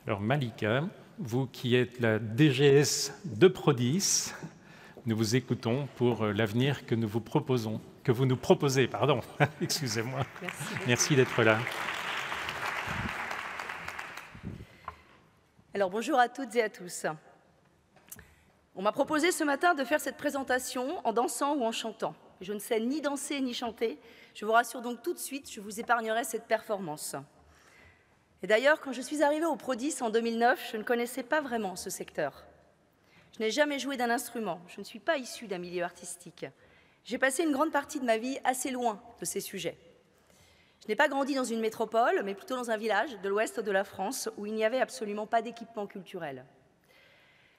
Alors Malika, vous qui êtes la DGS de Prodis, nous vous écoutons pour l'avenir que nous vous proposons, que vous nous proposez, pardon, excusez-moi. Merci d'être là. Alors bonjour à toutes et à tous. On m'a proposé ce matin de faire cette présentation en dansant ou en chantant. Je ne sais ni danser ni chanter. Je vous rassure donc tout de suite, je vous épargnerai cette performance. Et d'ailleurs, quand je suis arrivée au Prodis en 2009, je ne connaissais pas vraiment ce secteur. Je n'ai jamais joué d'un instrument, je ne suis pas issue d'un milieu artistique. J'ai passé une grande partie de ma vie assez loin de ces sujets. Je n'ai pas grandi dans une métropole, mais plutôt dans un village de l'ouest de la France où il n'y avait absolument pas d'équipement culturel.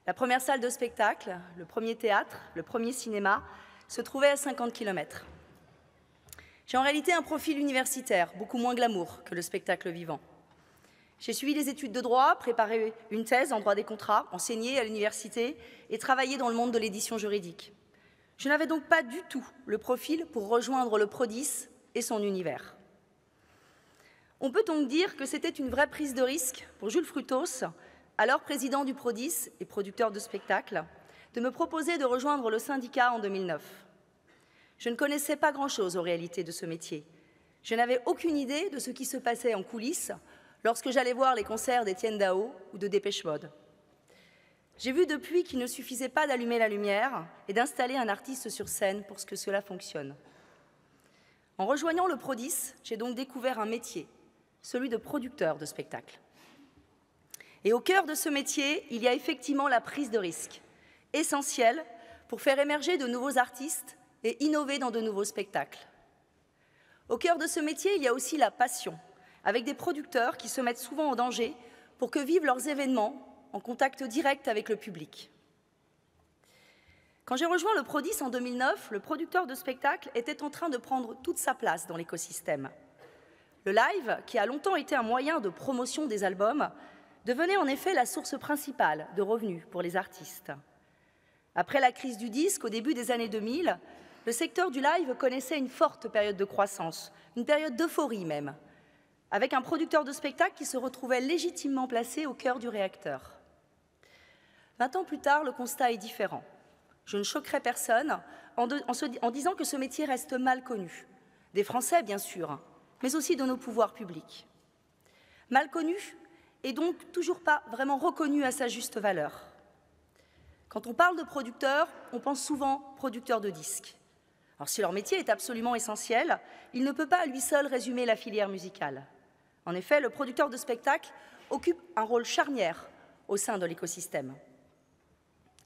La première salle de spectacle, le premier théâtre, le premier cinéma se trouvaient à 50 km. J'ai en réalité un profil universitaire, beaucoup moins glamour que le spectacle vivant. J'ai suivi des études de droit, préparé une thèse en droit des contrats, enseigné à l'université et travaillé dans le monde de l'édition juridique. Je n'avais donc pas du tout le profil pour rejoindre le Prodis et son univers. On peut donc dire que c'était une vraie prise de risque pour Jules Frutos, alors président du Prodis et producteur de spectacles, de me proposer de rejoindre le syndicat en 2009. Je ne connaissais pas grand-chose en réalité de ce métier. Je n'avais aucune idée de ce qui se passait en coulisses lorsque j'allais voir les concerts d'Étienne Dao ou de Dépêche Mode. J'ai vu depuis qu'il ne suffisait pas d'allumer la lumière et d'installer un artiste sur scène pour que cela fonctionne. En rejoignant le Prodis, j'ai donc découvert un métier, celui de producteur de spectacle. Et au cœur de ce métier, il y a effectivement la prise de risque, essentielle pour faire émerger de nouveaux artistes et innover dans de nouveaux spectacles. Au cœur de ce métier, il y a aussi la passion, avec des producteurs qui se mettent souvent en danger pour que vivent leurs événements en contact direct avec le public. Quand j'ai rejoint le Prodis en 2009, le producteur de spectacle était en train de prendre toute sa place dans l'écosystème. Le live, qui a longtemps été un moyen de promotion des albums, devenait en effet la source principale de revenus pour les artistes. Après la crise du disque, au début des années 2000, le secteur du live connaissait une forte période de croissance, une période d'euphorie même, avec un producteur de spectacle qui se retrouvait légitimement placé au cœur du réacteur. 20 ans plus tard, le constat est différent. Je ne choquerai personne en disant que ce métier reste mal connu. Des Français, bien sûr, mais aussi de nos pouvoirs publics. Mal connu et donc toujours pas vraiment reconnu à sa juste valeur. Quand on parle de producteurs, on pense souvent producteurs de disques. Alors si leur métier est absolument essentiel, il ne peut pas à lui seul résumer la filière musicale. En effet, le producteur de spectacle occupe un rôle charnière au sein de l'écosystème.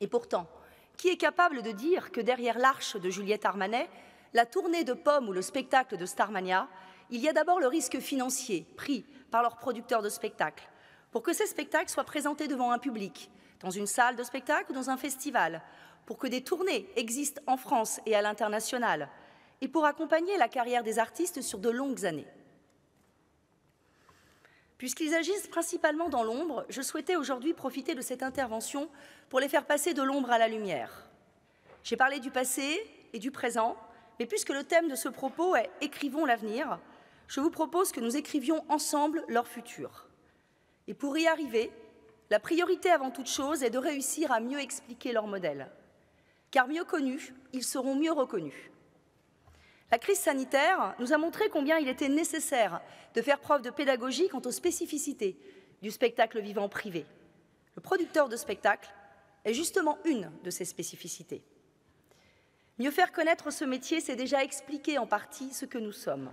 Et pourtant, qui est capable de dire que derrière l'Arche de Juliette Armanet, la tournée de Pommes ou le spectacle de Starmania, il y a d'abord le risque financier pris par leurs producteurs de spectacle pour que ces spectacles soient présentés devant un public, dans une salle de spectacle ou dans un festival, pour que des tournées existent en France et à l'international, et pour accompagner la carrière des artistes sur de longues années. Puisqu'ils agissent principalement dans l'ombre, je souhaitais aujourd'hui profiter de cette intervention pour les faire passer de l'ombre à la lumière. J'ai parlé du passé et du présent, mais puisque le thème de ce propos est « Écrivons l'avenir », je vous propose que nous écrivions ensemble leur futur. Et pour y arriver, la priorité avant toute chose est de réussir à mieux expliquer leur modèle. Car mieux connus, ils seront mieux reconnus. La crise sanitaire nous a montré combien il était nécessaire de faire preuve de pédagogie quant aux spécificités du spectacle vivant privé. Le producteur de spectacle est justement une de ces spécificités. Mieux faire connaître ce métier, c'est déjà expliquer en partie ce que nous sommes.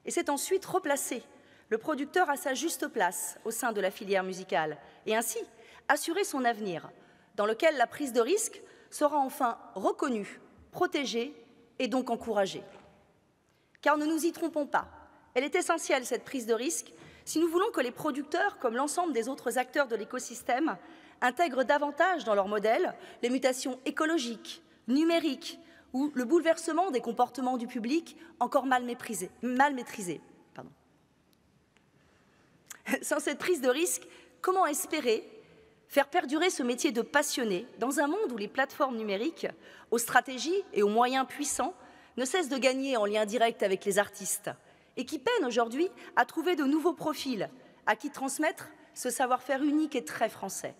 Et c'est ensuite replacer le producteur à sa juste place au sein de la filière musicale et ainsi assurer son avenir, dans lequel la prise de risque sera enfin reconnue, protégée et donc encouragée. Car ne nous y trompons pas, elle est essentielle cette prise de risque si nous voulons que les producteurs, comme l'ensemble des autres acteurs de l'écosystème, intègrent davantage dans leur modèle les mutations écologiques, numériques ou le bouleversement des comportements du public encore mal maîtrisés. Sans cette prise de risque, comment espérer faire perdurer ce métier de passionné dans un monde où les plateformes numériques, aux stratégies et aux moyens puissants, ne cessent de gagner en lien direct avec les artistes et qui peinent aujourd'hui à trouver de nouveaux profils à qui transmettre ce savoir-faire unique et très français.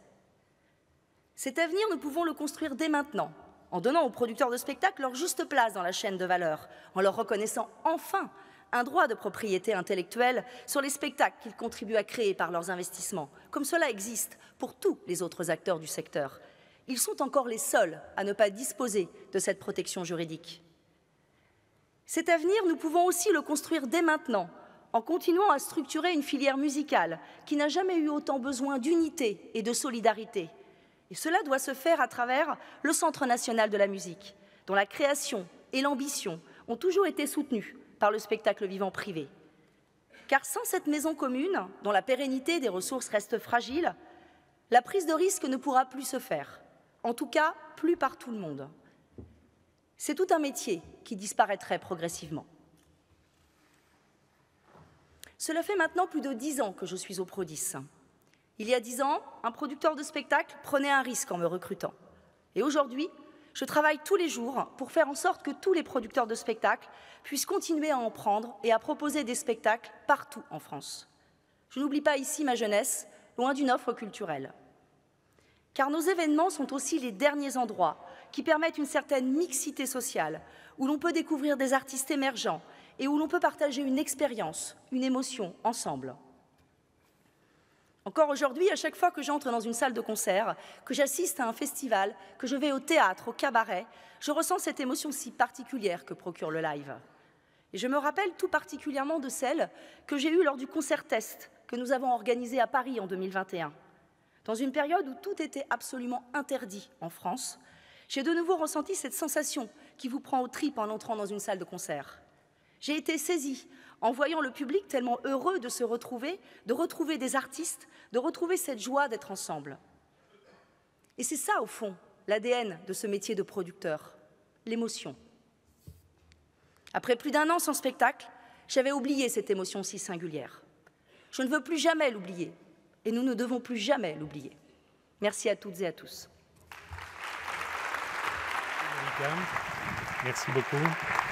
Cet avenir, nous pouvons le construire dès maintenant, en donnant aux producteurs de spectacles leur juste place dans la chaîne de valeur, en leur reconnaissant enfin un droit de propriété intellectuelle sur les spectacles qu'ils contribuent à créer par leurs investissements, comme cela existe pour tous les autres acteurs du secteur. Ils sont encore les seuls à ne pas disposer de cette protection juridique. Cet avenir, nous pouvons aussi le construire dès maintenant, en continuant à structurer une filière musicale qui n'a jamais eu autant besoin d'unité et de solidarité. Et cela doit se faire à travers le Centre national de la musique, dont la création et l'ambition ont toujours été soutenues par le spectacle vivant privé. Car sans cette maison commune, dont la pérennité des ressources reste fragile, la prise de risque ne pourra plus se faire, en tout cas plus par tout le monde. C'est tout un métier qui disparaîtrait progressivement. Cela fait maintenant plus de 10 ans que je suis au Prodis. Il y a 10 ans, un producteur de spectacle prenait un risque en me recrutant. Et aujourd'hui, je travaille tous les jours pour faire en sorte que tous les producteurs de spectacles puissent continuer à en prendre et à proposer des spectacles partout en France. Je n'oublie pas ici ma jeunesse, loin d'une offre culturelle. Car nos événements sont aussi les derniers endroits qui permettent une certaine mixité sociale, où l'on peut découvrir des artistes émergents et où l'on peut partager une expérience, une émotion ensemble. Encore aujourd'hui, à chaque fois que j'entre dans une salle de concert, que j'assiste à un festival, que je vais au théâtre, au cabaret, je ressens cette émotion si particulière que procure le live. Et je me rappelle tout particulièrement de celle que j'ai eue lors du concert test que nous avons organisé à Paris en 2021. Dans une période où tout était absolument interdit en France, j'ai de nouveau ressenti cette sensation qui vous prend aux tripes en entrant dans une salle de concert. J'ai été saisie en voyant le public tellement heureux de se retrouver, de retrouver des artistes, de retrouver cette joie d'être ensemble. Et c'est ça, au fond, l'ADN de ce métier de producteur, l'émotion. Après plus d'1 an sans spectacle, j'avais oublié cette émotion si singulière. Je ne veux plus jamais l'oublier, et nous ne devons plus jamais l'oublier. Merci à toutes et à tous. Merci beaucoup.